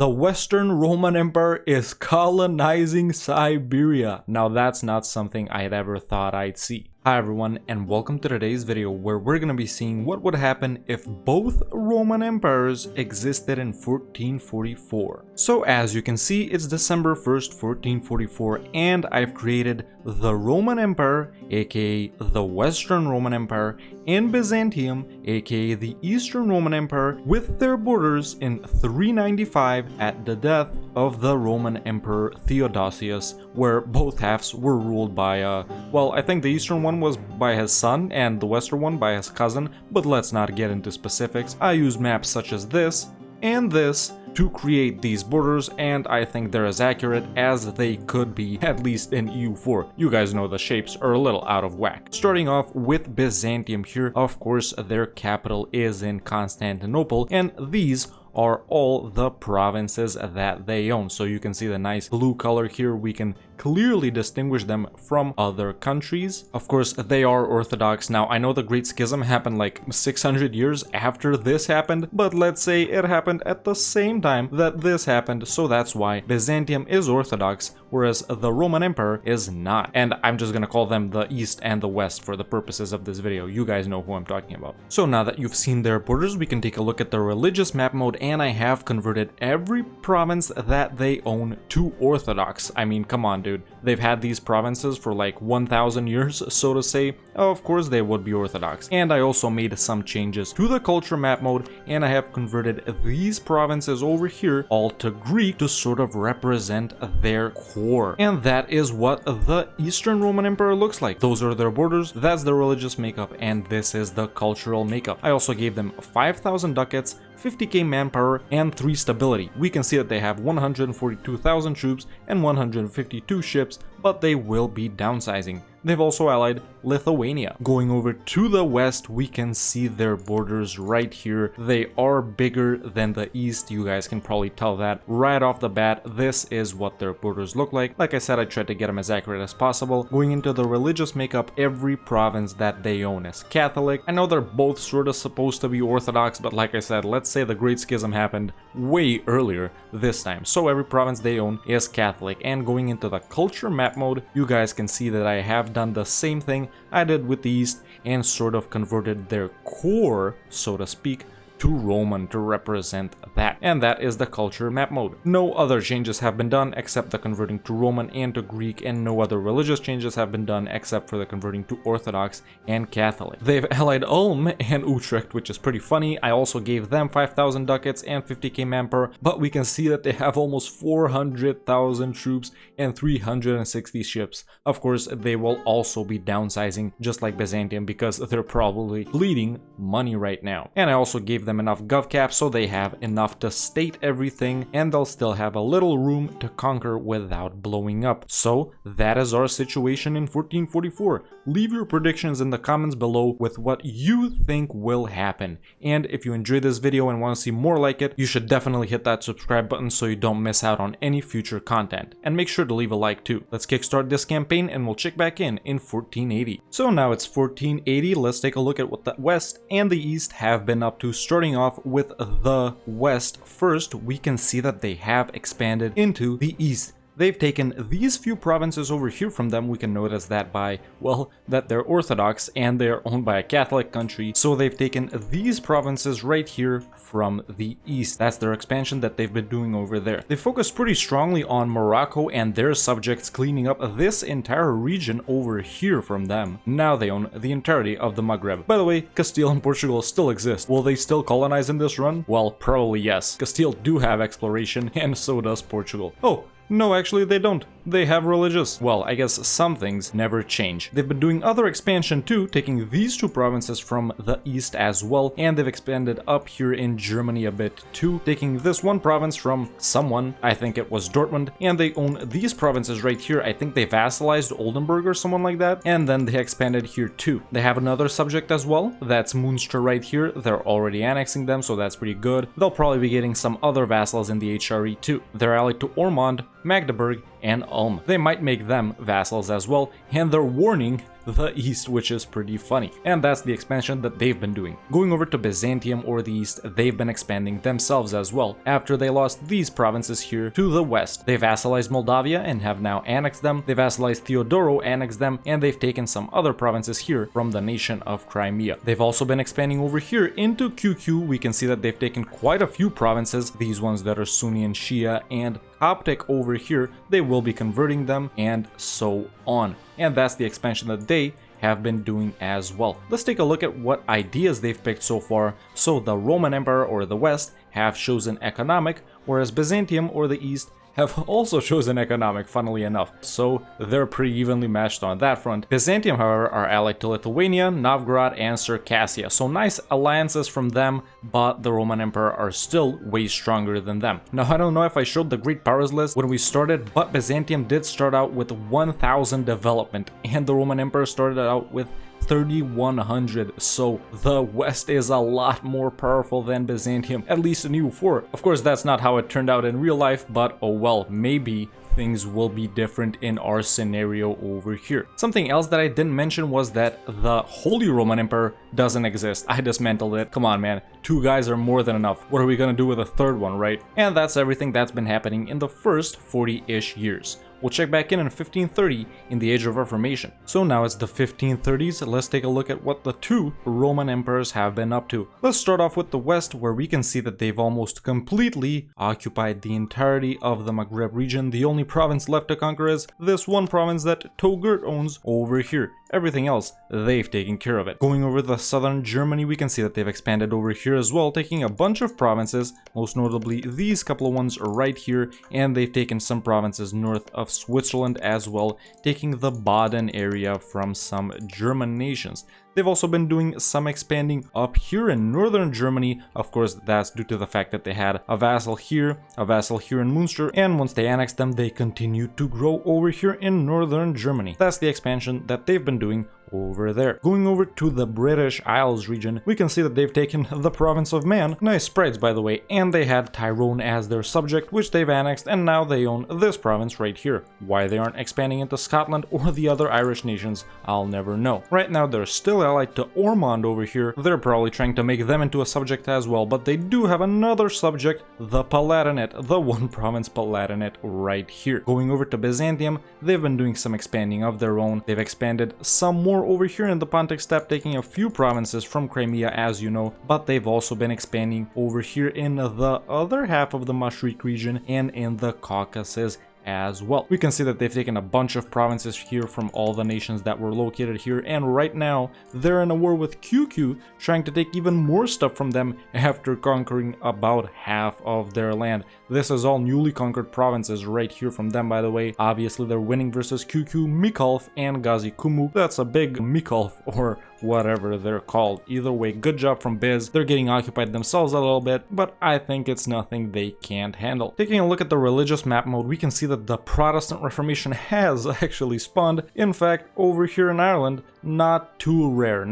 The Western Roman Empire is colonizing Siberia. Now that's not something I'd ever thought I'd see. Hi everyone, and welcome to today's video where we're gonna be seeing what would happen if both Roman empires existed in 1444. So as you can see, it's December 1st, 1444, and I've created the Roman Empire, aka the Western Roman Empire, and Byzantium, aka the Eastern Roman Empire, with their borders in 395 at the death of the Roman Emperor Theodosius, where both halves were ruled by, well, I think the Eastern one was by his son and the Western one by his cousin, but let's not get into specifics. I use maps such as this and this to create these borders, and I think they're as accurate as they could be, at least in EU4. You guys know the shapes are a little out of whack. Starting off with Byzantium here, of course their capital is in Constantinople, and these are all the provinces that they own. So you can see the nice blue color here. We can clearly distinguish them from other countries. Of course, they are Orthodox. Now, I know the Great Schism happened like 600 years after this happened, but let's say it happened at the same time that this happened, so that's why Byzantium is Orthodox, whereas the Roman Empire is not. And I'm just gonna call them the East and the West for the purposes of this video. You guys know who I'm talking about. So now that you've seen their borders, we can take a look at the religious map mode, and I have converted every province that they own to Orthodox. I mean, come on, dude. They've had these provinces for like 1,000 years, so to say. Of course they would be Orthodox. And I also made some changes to the culture map mode, and I have converted these provinces over here all to Greek to sort of represent their core. And that is what the Eastern Roman Empire looks like. Those are their borders, that's the religious makeup, and this is the cultural makeup. I also gave them 5,000 ducats, 50k manpower, and 3 stability. We can see that they have 142,000 troops and 152 ships, but they will be downsizing. They've also allied Lithuania. Going over to the west, we can see their borders right here. They are bigger than the east. You guys can probably tell that right off the bat. This is what their borders look like. Like I said, I tried to get them as accurate as possible. Going into the religious makeup, every province that they own is Catholic. I know they're both sort of supposed to be Orthodox, but like I said, let's say the Great Schism happened way earlier this time. So every province they own is Catholic. And going into the culture map mode, you guys can see that I have done the same thing I did with the East and sort of converted their core, so to speak, to Roman to represent that. And that is the culture map mode. No other changes have been done except the converting to Roman and to Greek, and no other religious changes have been done except for the converting to Orthodox and Catholic. They've allied Ulm and Utrecht, which is pretty funny. I also gave them 5,000 ducats and 50k manpower, but we can see that they have almost 400,000 troops and 360 ships. Of course, they will also be downsizing just like Byzantium because they're probably bleeding money right now. And I also gave them enough gov cap so they have enough to state everything, and they'll still have a little room to conquer without blowing up. So that is our situation in 1444. Leave your predictions in the comments below with what you think will happen. And if you enjoyed this video and want to see more like it, you should definitely hit that subscribe button so you don't miss out on any future content. And make sure to leave a like too. Let's kickstart this campaign and we'll check back in 1480. So now it's 1480. Let's take a look at what the West and the East have been up to. Starting off with the West first, we can see that they have expanded into the East. They've taken these few provinces over here from them. We can notice that by, well, that they're Orthodox and they're owned by a Catholic country. So they've taken these provinces right here from the east. That's their expansion that they've been doing over there. They focus pretty strongly on Morocco and their subjects, cleaning up this entire region over here from them. Now they own the entirety of the Maghreb. By the way, Castile and Portugal still exist. Will they still colonize in this run? Well, probably yes. Castile do have exploration, and so does Portugal. Oh, no, actually they don't. They have religious. Well, I guess some things never change. They've been doing other expansion too, taking these two provinces from the east as well, and they've expanded up here in Germany a bit too, taking this one province from someone, I think it was Dortmund, and they own these provinces right here. I think they vassalized Oldenburg or someone like that, and then they expanded here too. They have another subject as well, that's Munster right here. They're already annexing them, so that's pretty good. They'll probably be getting some other vassals in the HRE too. They're allied to Ormond, Magdeburg, and Ulm. They might make them vassals as well, and they're warning the east, which is pretty funny. And that's the expansion that they've been doing. Going over to Byzantium or the east, they've been expanding themselves as well. After they lost these provinces here to the west, they vassalized Moldavia and have now annexed them. They vassalized Theodoro, annexed them, and they've taken some other provinces here from the nation of Crimea. They've also been expanding over here into QQ. We can see that they've taken quite a few provinces, these ones that are Sunni and Shia and Coptic over here, they will be converting them and so on. And that's the expansion that they have been doing as well. Let's take a look at what ideas they've picked so far. So the Roman Empire or the West have chosen economic, whereas Byzantium or the East have also chosen economic, funnily enough. So they're pretty evenly matched on that front. Byzantium, however, are allied to Lithuania, Novgorod, and Circassia. So nice alliances from them, but the Roman Empire are still way stronger than them. Now, I don't know if I showed the Great Powers list when we started, but Byzantium did start out with 1,000 development, and the Roman Empire started out with 3,100, so the West is a lot more powerful than Byzantium, at least in EU4. Of course, that's not how it turned out in real life, but oh well, maybe things will be different in our scenario over here. Something else that I didn't mention was that the Holy Roman Empire doesn't exist. I dismantled it. Come on, man. 2 guys are more than enough. What are we gonna do with a third one, right? And that's everything that's been happening in the first 40-ish years. We'll check back in 1530 in the Age of Reformation. So now it's the 1530s, let's take a look at what the 2 Roman emperors have been up to. Let's start off with the West, where we can see that they've almost completely occupied the entirety of the Maghreb region. The only province left to conquer is this one province that Togurt owns over here. Everything else, they've taken care of it. Going over the southern Germany, we can see that they've expanded over here as well, taking a bunch of provinces, most notably these couple of ones right here, and they've taken some provinces north of Switzerland as well, taking the Baden area from some German nations. They've also been doing some expanding up here in northern Germany. Of course, that's due to the fact that they had a vassal here in Munster, and once they annexed them, they continued to grow over here in northern Germany. That's the expansion that they've been doing over there. Going over to the British Isles region, we can see that they've taken the province of Man, nice sprites by the way, and they had Tyrone as their subject, which they've annexed, and now they own this province right here. Why they aren't expanding into Scotland or the other Irish nations, I'll never know. Right now they're still allied to Ormond over here. They're probably trying to make them into a subject as well, but they do have another subject, the Palatinate, the one province Palatinate right here. Going over to Byzantium, they've been doing some expanding of their own. They've expanded some more over here in the Pontic Steppe, taking a few provinces from Crimea, as you know, but they've also been expanding over here in the other half of the Mashriq region and in the Caucasus as well. We can see that they've taken a bunch of provinces here from all the nations that were located here, and right now they're in a war with QQ, trying to take even more stuff from them after conquering about half of their land. This is all newly conquered provinces right here from them, by the way. Obviously they're winning versus QQ, Mikolf, and Gazi Kumu. That's a big Mikolf, or whatever they're called. Either way, good job from Biz. They're getting occupied themselves a little bit, but I think it's nothing they can't handle. Taking a look at the religious map mode, we can see that the Protestant Reformation has actually spawned. In fact, over here in Ireland, not too rare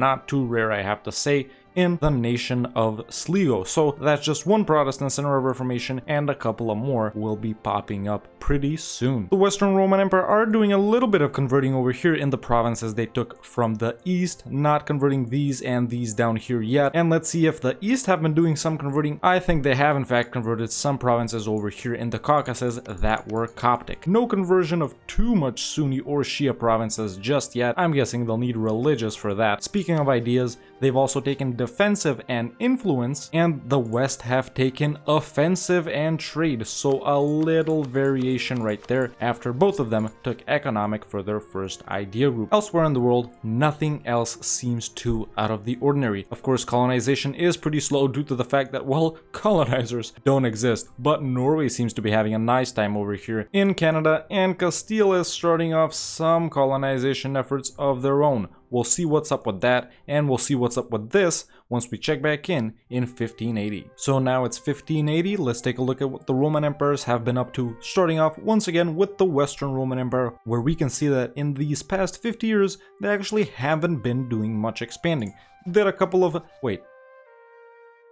I have to say, in the nation of Sligo. So that's just one Protestant center of Reformation, and a couple of more will be popping up pretty soon. The Western Roman Empire are doing a little bit of converting over here in the provinces they took from the East, not converting these and these down here yet. And let's see if the East have been doing some converting. I think they have in fact converted some provinces over here in the Caucasus that were Coptic. No conversion of too much Sunni or Shia provinces just yet. I'm guessing they'll need religious for that. Speaking of ideas, they've also taken defensive and influence, and the West have taken offensive and trade, so a little variation right there after both of them took economic for their first idea group. Elsewhere in the world, nothing else seems too out of the ordinary. Of course, colonization is pretty slow due to the fact that, well, colonizers don't exist, but Norway seems to be having a nice time over here in Canada, and Castile is starting off some colonization efforts of their own. We'll see what's up with that, and we'll see what's up with this once we check back in 1580. So now it's 1580, let's take a look at what the Roman emperors have been up to, starting off once again with the Western Roman Empire, where we can see that in these past 50 years, they actually haven't been doing much expanding. Did a couple of... wait.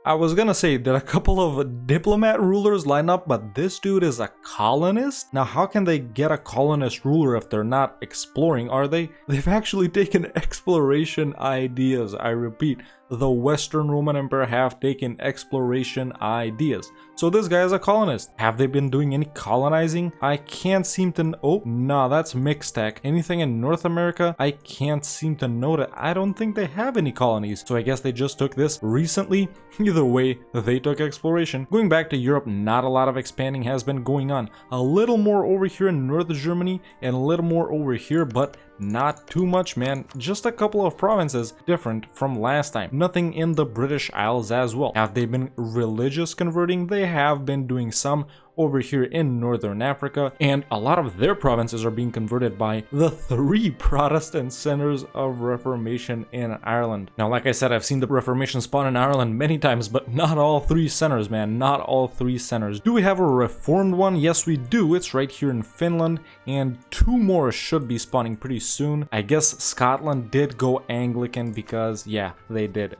I was gonna say, did a couple of diplomat rulers line up, but this dude is a colonist? Now, how can they get a colonist ruler if they're not exploring, are they? They've actually taken exploration ideas. I repeat, the Western Roman Empire have taken exploration ideas. So this guy is a colonist. Have they been doing any colonizing? I can't seem to oh, nah, that's mixed tech. Anything in North America? I can't seem to note it. I don't think they have any colonies. So I guess they just took this recently. Either way, they took exploration. Going back to Europe, not a lot of expanding has been going on. A little more over here in North Germany and a little more over here, but not too much, man. Just a couple of provinces different from last time. Nothing in the British Isles as well. Have they been religious converting? They have been doing some over here in Northern Africa, and a lot of their provinces are being converted by the 3 Protestant centers of Reformation in Ireland. Now, like I said, I've seen the Reformation spawn in Ireland many times, but not all 3 centers, man. Not all 3 centers. Do we have a reformed one? Yes, we do. It's right here in Finland, and 2 more should be spawning pretty soon. I guess Scotland did go Anglican because, yeah, they did.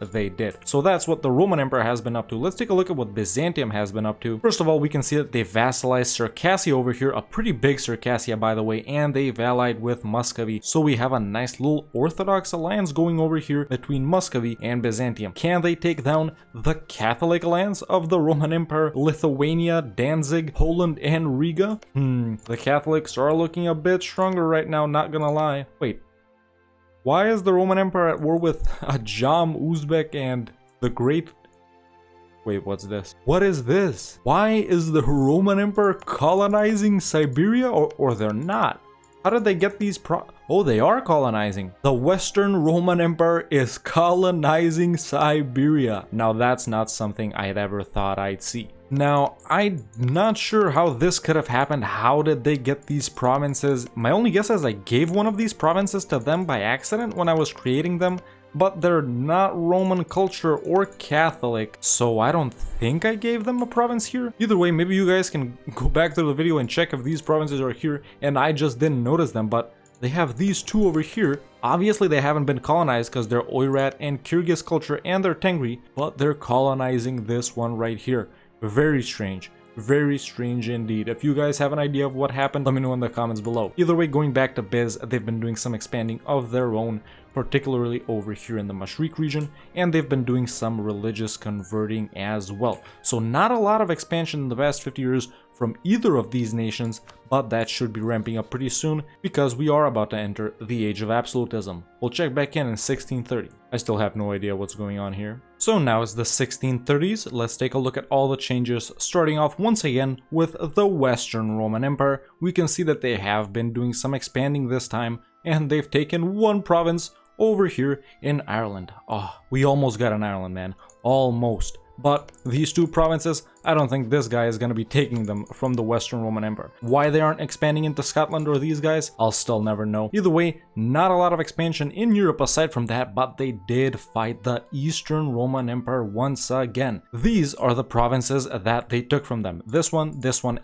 So that's what the Roman Empire has been up to. Let's take a look at what Byzantium has been up to. First of all, we can see that they vassalized Circassia over here, a pretty big Circassia, by the way, and they've allied with Muscovy. So we have a nice little Orthodox alliance going over here between Muscovy and Byzantium. Can they take down the Catholic alliance of the Roman Empire, Lithuania, Danzig, Poland, and Riga? The Catholics are looking a bit stronger right now, not gonna lie. Wait, why is the Roman Empire at war with Ajam, Uzbek, and the Great? Wait, what's this? What is this? Why is the Roman Empire colonizing Siberia, or they're not? How did they get these Oh, they are colonizing. The Western Roman Empire is colonizing Siberia. Now that's not something I'd ever thought I'd see. Now, I'm not sure how this could have happened. How did they get these provinces? My only guess is I gave one of these provinces to them by accident when I was creating them, but they're not Roman culture or Catholic, so I don't think I gave them a province here. Either way, maybe you guys can go back to the video and check if these provinces are here and I just didn't notice them, but they have these 2 over here. Obviously they haven't been colonized because they're Oirat and Kyrgyz culture and they're Tengri, but they're colonizing this one right here. Very strange. Very strange indeed. If you guys have an idea of what happened, let me know in the comments below. Either way, going back to Biz, they've been doing some expanding of their own, particularly over here in the Mashriq region, and they've been doing some religious converting as well. So not a lot of expansion in the past 50 years from either of these nations, but that should be ramping up pretty soon because we are about to enter the age of absolutism. We'll check back in 1630. I still have no idea what's going on here. So now it's the 1630s. Let's take a look at all the changes, starting off once again with the Western Roman Empire. We can see that they have been doing some expanding this time, and they've taken 1 province over here in Ireland. Oh, we almost got an Ireland, man. Almost. But these 2 provinces, I don't think this guy is going to be taking them from the Western Roman Empire. Why they aren't expanding into Scotland or these guys, I'll still never know. Either way, not a lot of expansion in Europe aside from that, but they did fight the Eastern Roman Empire once again. These are the provinces that they took from them. This one,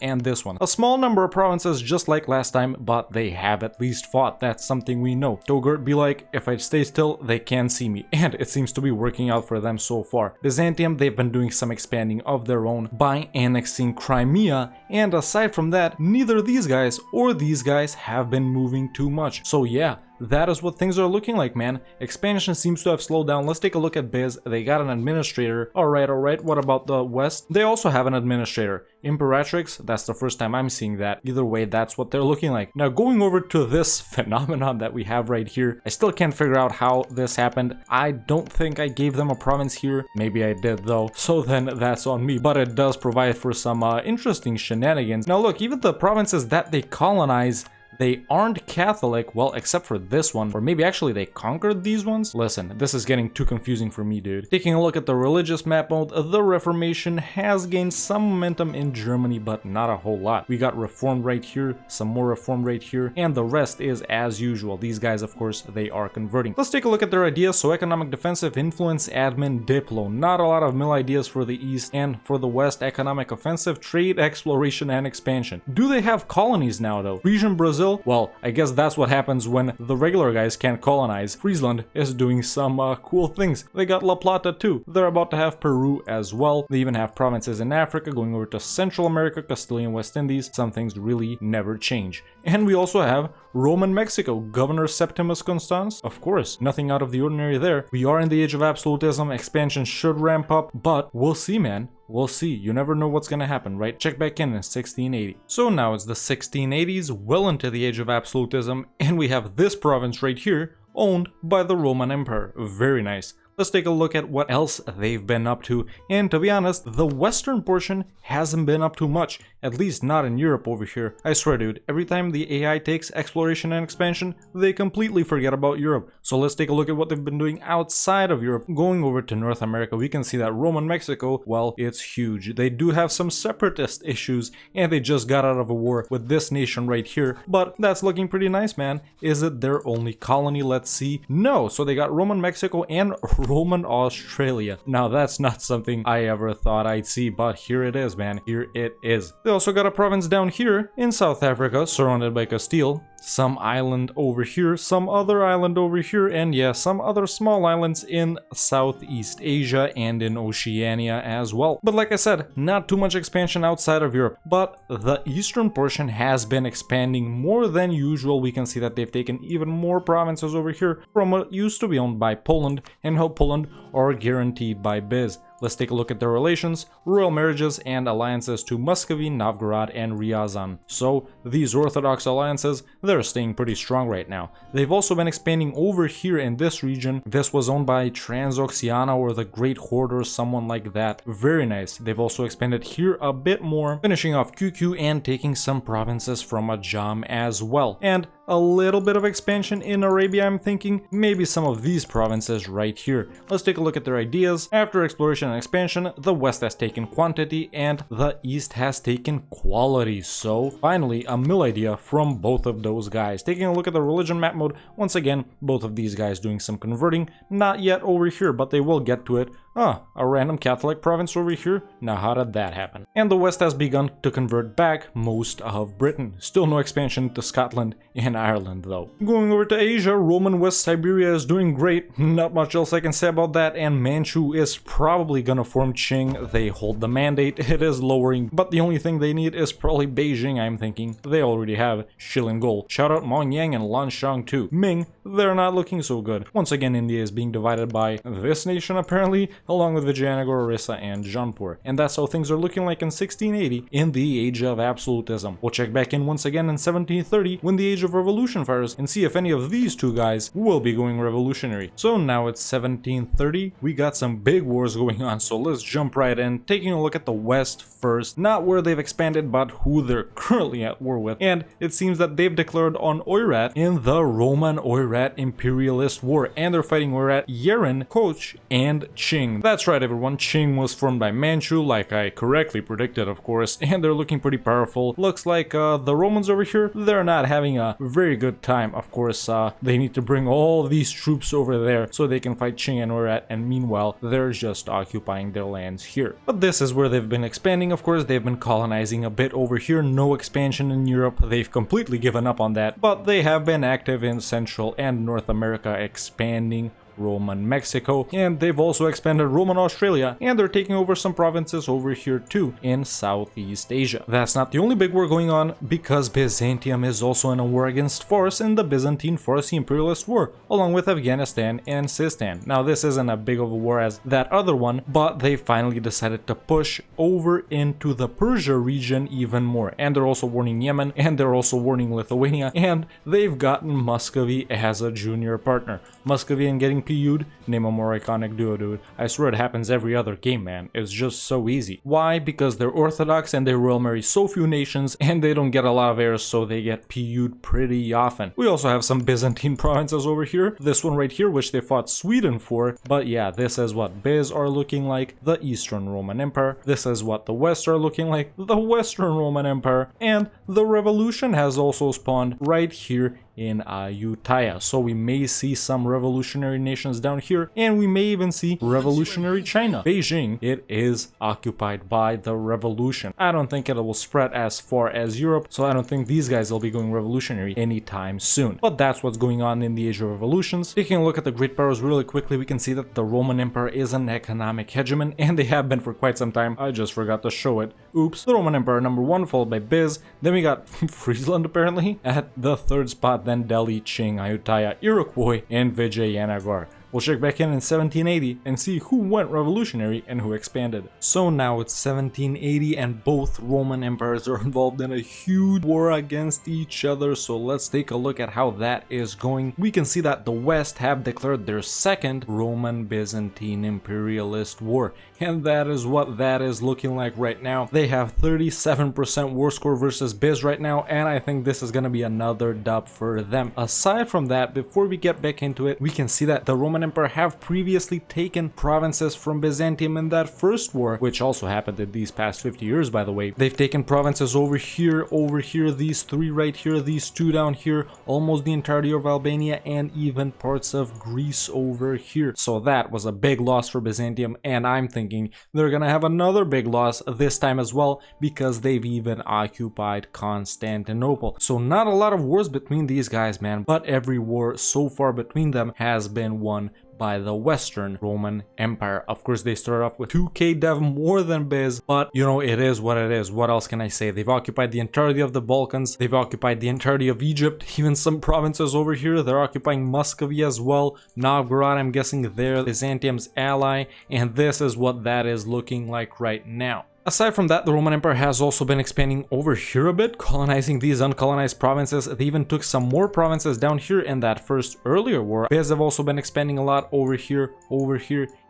and this one. A small number of provinces just like last time, but they have at least fought. That's something we know. Togurt be like, if I stay still, they can't see me. And it seems to be working out for them so far. Byzantium, they've been doing some expanding of their own by annexing Crimea, and aside from that, neither these guys or these guys have been moving too much. So yeah, that is what things are looking like, man. Expansion seems to have slowed down. Let's take a look at Biz. They got an administrator. Alright. What about the West? They also have an administrator. Imperatrix, that's the first time I'm seeing that. Either way, that's what they're looking like. Now, going over to this phenomenon that we have right here, I still can't figure out how this happened. I don't think I gave them a province here. Maybe I did though. So then that's on me. But it does provide for some interesting shenanigans. Now look, even the provinces that they colonize, they aren't Catholic, well, except for this one, or maybe actually they conquered these ones? Listen, this is getting too confusing for me, dude. Taking a look at the religious map mode, the Reformation has gained some momentum in Germany, but not a whole lot. We got Reformed right here, some more Reformed right here, and the rest is as usual. These guys, of course, they are converting. Let's take a look at their ideas. So economic, defensive, influence, admin, diplo. Not a lot of mill ideas for the East, and for the West, economic, offensive, trade, exploration, and expansion. Do they have colonies now, though? Region Brazil, still? Well, I guess that's what happens when the regular guys can't colonize. Friesland is doing some cool things. They got La Plata too. They're about to have Peru as well. They even have provinces in Africa going over to Central America, Castilian West Indies. Some things really never change. And we also have Roman Mexico, Governor Septimus Constans. Of course, nothing out of the ordinary there. We are in the age of absolutism. Expansion should ramp up, but we'll see, man. We'll see. You never know what's gonna happen, right? Check back in 1680. So now it's the 1680s, well into the age of absolutism, and we have this province right here owned by the Roman Empire. Very nice. Let's take a look at what else they've been up to, and to be honest, the western portion hasn't been up to much, at least not in Europe over here. I swear dude, every time the AI takes exploration and expansion, they completely forget about Europe. So let's take a look at what they've been doing outside of Europe. Going over to North America, we can see that Roman Mexico, well, it's huge. They do have some separatist issues, and they just got out of a war with this nation right here, but that's looking pretty nice, man. Is it their only colony? Let's see. No, so they got Roman Mexico and Roman Australia. Now that's not something I ever thought I'd see, but here it is, man. Here it is. They also got a province down here in South Africa, surrounded by Castile. Some island over here, some other island over here, and yeah, some other small islands in Southeast Asia and in Oceania as well. But like I said, not too much expansion outside of Europe, but the eastern portion has been expanding more than usual. We can see that they've taken even more provinces over here from what used to be owned by Poland, and how Poland are guaranteed by Biz. Let's take a look at their relations, royal marriages, and alliances to Muscovy, Novgorod, and Ryazan. So, these Orthodox alliances, they're staying pretty strong right now. They've also been expanding over here in this region. This was owned by Transoxiana or the Great Hoarder, someone like that. Very nice. They've also expanded here a bit more, finishing off QQ and taking some provinces from Ajam as well. And a little bit of expansion in Arabia, I'm thinking. Maybe some of these provinces right here. Let's take a look at their ideas. After exploration and expansion, the West has taken quantity and the East has taken quality. So finally, a mill idea from both of those guys. Taking a look at the religion map mode, once again, both of these guys doing some converting. Not yet over here, but they will get to it. Ah, a random Catholic province over here? Now how did that happen? And the West has begun to convert back most of Britain. Still no expansion to Scotland and Ireland though. Going over to Asia, Roman West Siberia is doing great. Not much else I can say about that, and Manchu is probably gonna form Qing. They hold the mandate, it is lowering, but the only thing they need is probably Beijing, I'm thinking. They already have Shillingol. Shout out Mongyang and Lanshang too. Ming, they're not looking so good. Once again, India is being divided by this nation apparently, along with Vijayanagara, Orissa, and Jaunpur. And that's how things are looking like in 1680 in the age of absolutism. We'll check back in once again in 1730 when the age of revolution fires and see if any of these two guys will be going revolutionary. So now it's 1730, we got some big wars going on, so let's jump right in, taking a look at the West first. Not where they've expanded, but who they're currently at war with. And it seems that they've declared on Oirat in the Roman Oirat imperialist war, and they're fighting Oirat, Yeren, Koch, and Qing. That's right everyone, Qing was formed by Manchu, like I correctly predicted of course, and they're looking pretty powerful. Looks like the Romans over here, they're not having a very good time. Of course, they need to bring all these troops over there so they can fight Qing and Oirat, and meanwhile, they're just occupying their lands here. But this is where they've been expanding, of course, they've been colonizing a bit over here, no expansion in Europe, they've completely given up on that, but they have been active in Central and North America, expanding Roman Mexico, and they've also expanded Roman Australia, and they're taking over some provinces over here too in Southeast Asia. That's not the only big war going on, because Byzantium is also in a war against Fars in the Byzantine-Farsi imperialist war, along with Afghanistan and Sistan. Now this isn't as big of a war as that other one, but they finally decided to push over into the Persia region even more, and they're also warning Yemen, and they're also warning Lithuania, and they've gotten Muscovy as a junior partner. Muscovy and getting PU'd, name a more iconic duo, dude. I swear it happens every other game, man. It's just so easy. Why? Because they're Orthodox and they royal marry so few nations, and they don't get a lot of heirs, so they get PU'd pretty often. We also have some Byzantine provinces over here. This one right here, which they fought Sweden for. But yeah, this is what Biz are looking like, the Eastern Roman Empire. This is what the West are looking like, the Western Roman Empire. And the revolution has also spawned right here in Ayutthaya. So we may see some revolutionary nations down here, and we may even see revolutionary China. Beijing, it is occupied by the revolution. I don't think it will spread as far as Europe, so I don't think these guys will be going revolutionary anytime soon. But that's what's going on in the age of revolutions. Taking a look at the great powers really quickly, we can see that the Roman Empire is an economic hegemon, and they have been for quite some time. I just forgot to show it. Oops. The Roman Empire number 1, followed by Biz. Then we got Friesland apparently at the 3rd spot, then Delhi, Qing, Ayutthaya, Iroquois, and Vijayanagar. We'll check back in 1780 and see who went revolutionary and who expanded. So now it's 1780 and both Roman empires are involved in a huge war against each other. So let's take a look at how that is going. We can see that the West have declared their second Roman-Byzantine imperialist war. And that is what that is looking like right now. They have 37% war score versus Biz right now, and I think this is going to be another dub for them. Aside from that, before we get back into it, we can see that the Roman Empire have previously taken provinces from Byzantium in that first war, which also happened in these past 50 years, by the way. They've taken provinces over here, these 3 right here, these 2 down here, almost the entirety of Albania, and even parts of Greece over here. So that was a big loss for Byzantium, and I'm thinking they're gonna have another big loss this time as well, because they've even occupied Constantinople. So not a lot of wars between these guys, man, but every war so far between them has been won by the Western Roman Empire. Of course, they start off with 2k dev more than Biz, but you know, it is what it is. What else can I say? They've occupied the entirety of the Balkans, they've occupied the entirety of Egypt, even some provinces over here. They're occupying Muscovy as well. Novgorod, I'm guessing they're Byzantium's ally, and this is what that is looking like right now. Aside from that, the Roman Empire has also been expanding over here a bit, colonizing these uncolonized provinces. They even took some more provinces down here in that first earlier war. Biz have also been expanding a lot over here,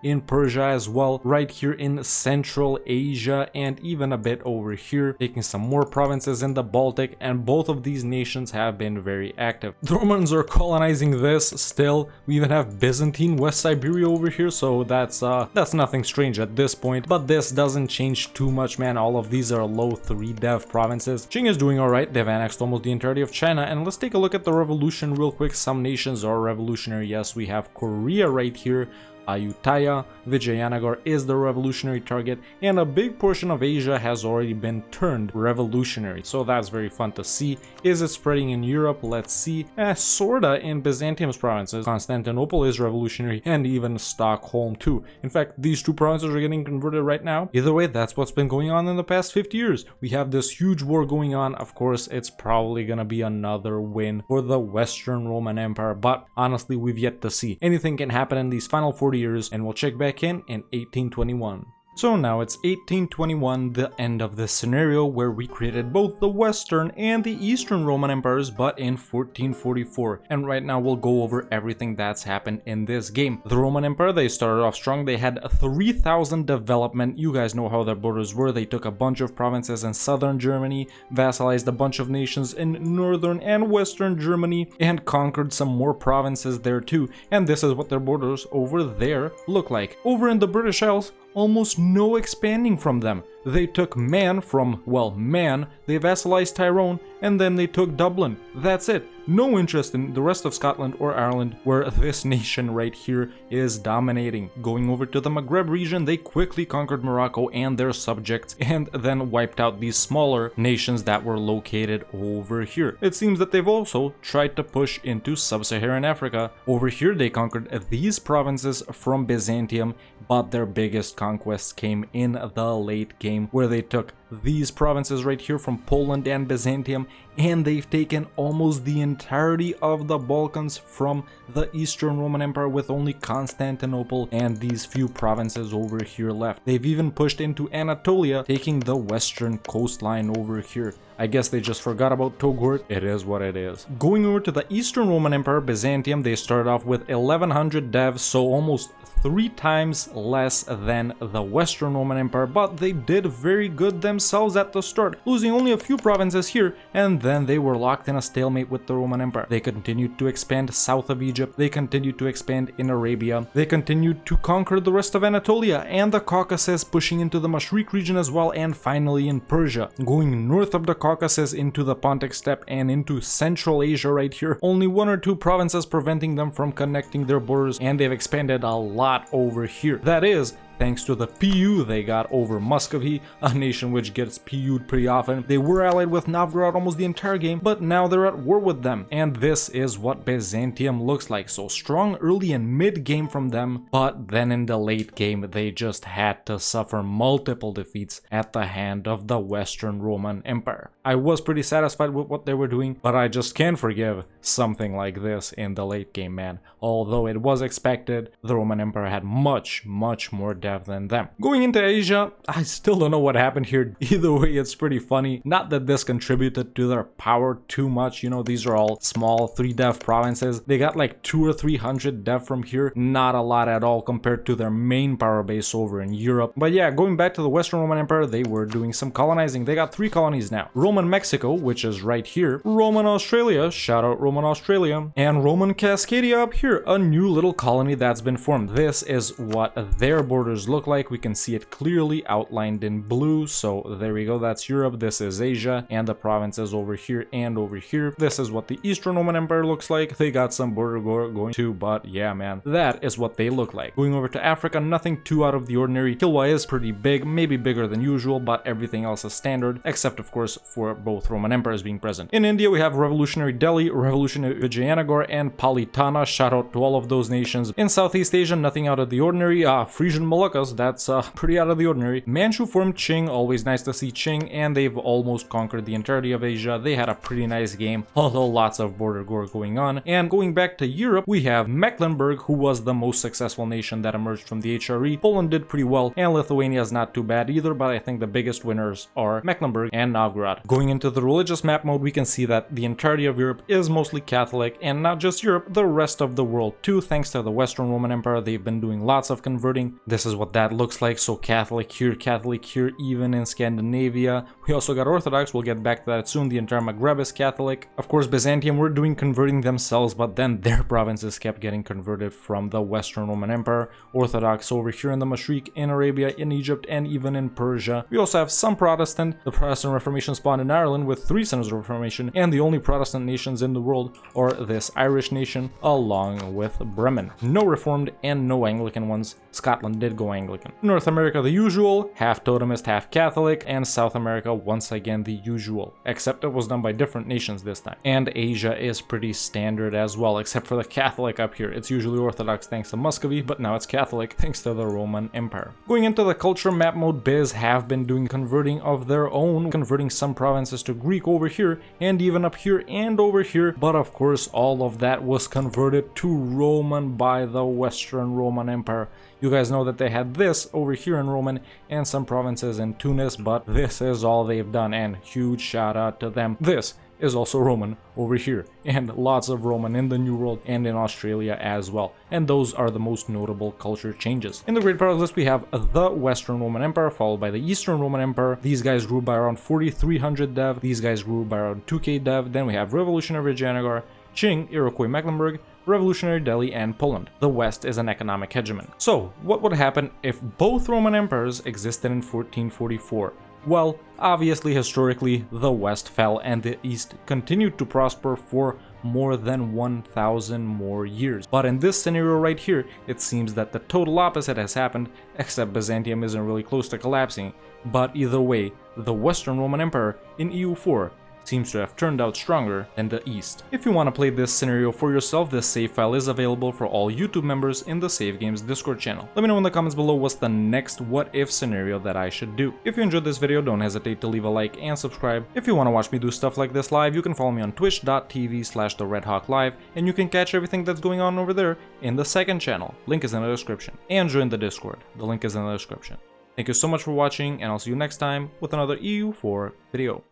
in Persia as well, right here in Central Asia, and even a bit over here, taking some more provinces in the Baltic, and both of these nations have been very active. The Romans are colonizing this still. We even have Byzantine West Siberia over here, so that's nothing strange at this point, but this doesn't change too much, man. All of these are low 3 dev provinces. Qing is doing alright. They've annexed almost the entirety of China, and let's take a look at the revolution real quick. Some nations are revolutionary. Yes, we have Korea right here, Ayutthaya, Vijayanagar is the revolutionary target, and a big portion of Asia has already been turned revolutionary, so that's very fun to see. Is it spreading in Europe? Let's see. Sorta in Byzantium's provinces. Constantinople is revolutionary, and even Stockholm too. In fact, these 2 provinces are getting converted right now. Either way, that's what's been going on in the past 50 years. We have this huge war going on. Of course, it's probably gonna be another win for the Western Roman Empire, but honestly, we've yet to see. Anything can happen in these final 40 years, and we'll check back in 1821. So now it's 1821, the end of this scenario where we created both the Western and the Eastern Roman Empires, but in 1444. And right now we'll go over everything that's happened in this game. The Roman Empire, they started off strong. They had 3,000 development. You guys know how their borders were. They took a bunch of provinces in southern Germany, vassalized a bunch of nations in northern and western Germany, and conquered some more provinces there too. And this is what their borders over there look like. Over in the British Isles, almost no expanding from them. They took Man from, well, Man, they vassalized Tyrone, and then they took Dublin. That's it. No interest in the rest of Scotland or Ireland, where this nation right here is dominating. Going over to the Maghreb region, they quickly conquered Morocco and their subjects, and then wiped out these smaller nations that were located over here. It seems that they've also tried to push into sub-Saharan Africa. Over here, they conquered these provinces from Byzantium, but their biggest conquests came in the late game, where they took these provinces right here from Poland and Byzantium, and they've taken almost the entirety of the Balkans from the Eastern Roman Empire, with only Constantinople and these few provinces over here left. They've even pushed into Anatolia, taking the western coastline over here. I guess they just forgot about Toghurt. It is what it is. Going over to the Eastern Roman Empire, Byzantium, they started off with 1100 devs, so almost 3 times less than the Western Roman Empire, but they did very good themselves. themselves at the start, losing only a few provinces here, and then they were locked in a stalemate with the Roman Empire. They continued to expand south of Egypt, they continued to expand in Arabia, they continued to conquer the rest of Anatolia and the Caucasus, pushing into the Mashriq region as well, and finally in Persia, going north of the Caucasus into the Pontic steppe and into Central Asia right here. Only one or two provinces preventing them from connecting their borders, and they've expanded a lot over here. That is, thanks to the PU they got over Muscovy, a nation which gets PU'd pretty often. They were allied with Novgorod almost the entire game, but now they're at war with them. And this is what Byzantium looks like. So strong early and mid game from them, but then in the late game they just had to suffer multiple defeats at the hand of the Western Roman Empire. I was pretty satisfied with what they were doing, but I just can't forgive something like this in the late game, man. Although it was expected, the Roman Empire had much more depth than them. Going into Asia, I still don't know what happened here. Either way, it's pretty funny. Not that this contributed to their power too much, you know, these are all small 3 dev provinces. They got like 200 or 300 dev from here, not a lot at all compared to their main power base over in Europe. But yeah, going back to the Western Roman Empire, they were doing some colonizing. They got 3 colonies now. Roman Mexico, which is right here, Roman Australia, shout out Roman Australia, and Roman Cascadia up here, a new little colony that's been formed. This is what their borders look like. We can see it clearly outlined in blue, so there we go, that's Europe, this is Asia, and the provinces over here and over here. This is what the Eastern Roman Empire looks like. They got some border going too, but yeah, man, that is what they look like. Going over to Africa, nothing too out of the ordinary. Kilwa is pretty big, maybe bigger than usual, but everything else is standard, except of course for both Roman empires being present. In India, we have Revolutionary Delhi, Revolutionary Vijayanagar, and Palitana. Shout out to all of those nations. In Southeast Asia, nothing out of the ordinary. Frisian Moluccas, that's pretty out of the ordinary. Manchu formed Qing, always nice to see Qing, and they've almost conquered the entirety of Asia. They had a pretty nice game, although lots of border war going on. And going back to Europe, we have Mecklenburg, who was the most successful nation that emerged from the HRE. Poland did pretty well, and Lithuania is not too bad either, but I think the biggest winners are Mecklenburg and Novgorod. Going into the religious map mode, we can see that the entirety of Europe is mostly Catholic, and not just Europe, the rest of the world too. Thanks to the Western Roman Empire, they've been doing lots of converting. This is what that looks like. So Catholic here, even in Scandinavia. We also got Orthodox, we'll get back to that soon. The entire Maghreb is Catholic. Of course, Byzantium were doing converting themselves, but then their provinces kept getting converted from the Western Roman Empire. Orthodox over here in the Mashriq, in Arabia, in Egypt, and even in Persia. We also have some Protestant. The Protestant Reformation spawned in Ireland with 3 centers of Reformation, and the only Protestant nations in the world are this Irish nation along with Bremen. No Reformed and no Anglican ones. Scotland did go Anglican. North America, the usual, half Totemist, half Catholic, and South America, once again, the usual, except it was done by different nations this time. And Asia is pretty standard as well, except for the Catholic up here. It's usually Orthodox thanks to Muscovy, but now it's Catholic thanks to the Roman Empire. Going into the culture map mode, Biz have been doing converting of their own, converting some provinces to Greek over here, and even up here and over here, but of course all of that was converted to Roman by the Western Roman Empire. You guys know that they had this over here in Roman and some provinces in Tunis, but this is all they've done, and huge shout out to them. This is also Roman over here, and lots of Roman in the New World and in Australia as well. And those are the most notable culture changes. In the Great Powers list, we have the Western Roman Empire, followed by the Eastern Roman Empire. These guys grew by around 4,300 dev. These guys grew by around 2k dev. Then we have Revolutionary Vijayanagar, Qing, Iroquois Mecklenburg, Revolutionary Delhi, and Poland. The West is an economic hegemon. So, what would happen if both Roman empires existed in 1444? Well, obviously, historically, the West fell and the East continued to prosper for more than 1,000 more years. But in this scenario right here, it seems that the total opposite has happened, except Byzantium isn't really close to collapsing. But either way, the Western Roman Empire in EU4 seems to have turned out stronger than the East. If you want to play this scenario for yourself, this save file is available for all YouTube members in the Save Games Discord channel. Let me know in the comments below what's the next what if scenario that I should do. If you enjoyed this video, don't hesitate to leave a like and subscribe. If you want to watch me do stuff like this live, you can follow me on twitch.tv/TheRedHawkLive, and you can catch everything that's going on over there in the second channel. Link is in the description. And join the Discord. The link is in the description. Thank you so much for watching, and I'll see you next time with another EU4 video.